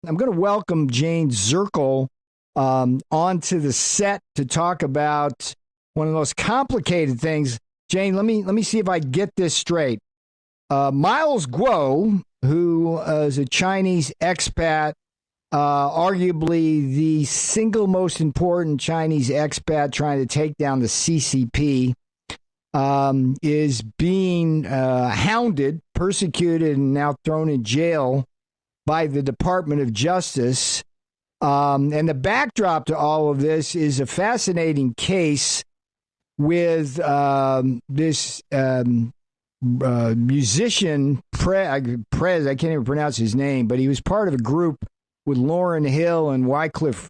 I'm going to welcome Jane Zikel onto the set to talk about one of the most complicated things. Jane, let me see if I get this straight. Miles Guo, who is a Chinese expat, arguably the single most important Chinese expat trying to take down the CCP, is being hounded, persecuted, and now thrown in jail by the Department of Justice. And the backdrop to all of this is a fascinating case with this musician, Prez, I can't even pronounce his name, but he was part of a group with Lauryn Hill and Wycliffe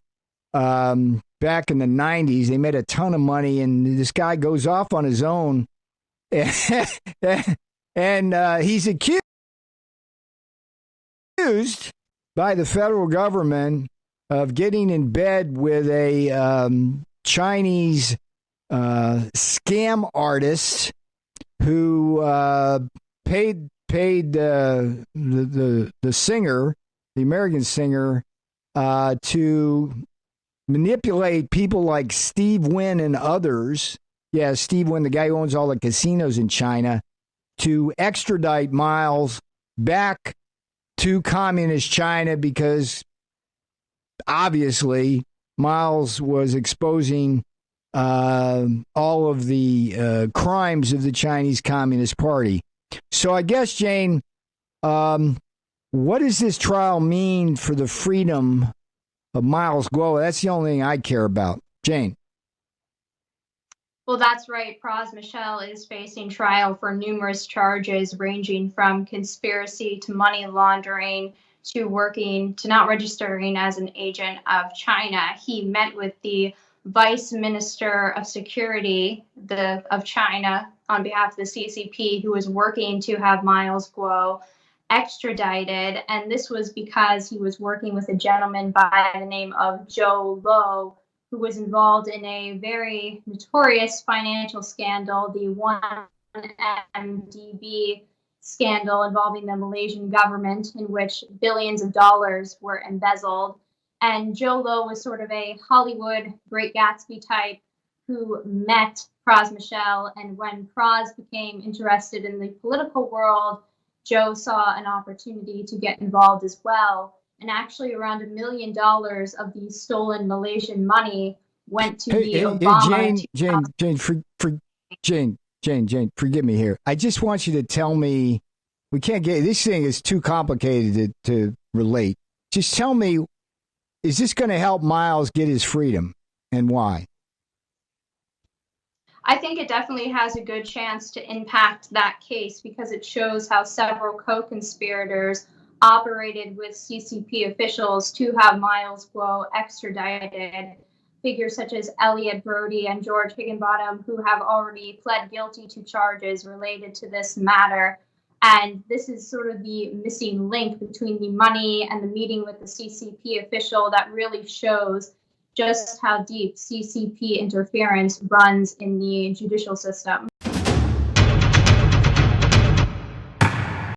back in the 90s. They made a ton of money, and this guy goes off on his own, and he's accused by the federal government of getting in bed with a Chinese scam artist who paid the singer, the American singer, to manipulate people like Steve Wynn and others. Yeah, Steve Wynn, the guy who owns all the casinos in China, to extradite Miles back to communist China because obviously Miles was exposing all of the crimes of the Chinese Communist Party. So I guess, Jane, what does this trial mean for the freedom of Miles Guo? That's the only thing I care about. Jane. Well, that's right. Pras Michel is facing trial for numerous charges ranging from conspiracy to money laundering to not registering as an agent of China. He met with the Vice Minister of Security of China on behalf of the CCP, who was working to have Miles Guo extradited. And this was because he was working with a gentleman by the name of Zhou Lo, who was involved in a very notorious financial scandal, the 1MDB scandal involving the Malaysian government, in which billions of dollars were embezzled. And Zhou Lo was sort of a Hollywood Great Gatsby type who met Pras Michel. And when Pras became interested in the political world, Zhou saw an opportunity to get involved as well. And actually around $1 million of the stolen Malaysian money went to the Obama. Jane, forgive me here. I just want you to tell me, we can't get, this thing is too complicated to relate. Just tell me, is this going to help Miles get his freedom, and why? I think it definitely has a good chance to impact that case because it shows how several co-conspirators operated with CCP officials to have Miles Guo extradited. Figures such as Elliot Brody and George Higginbottom, who have already pled guilty to charges related to this matter. And this is sort of the missing link between the money and the meeting with the CCP official that really shows just how deep CCP interference runs in the judicial system.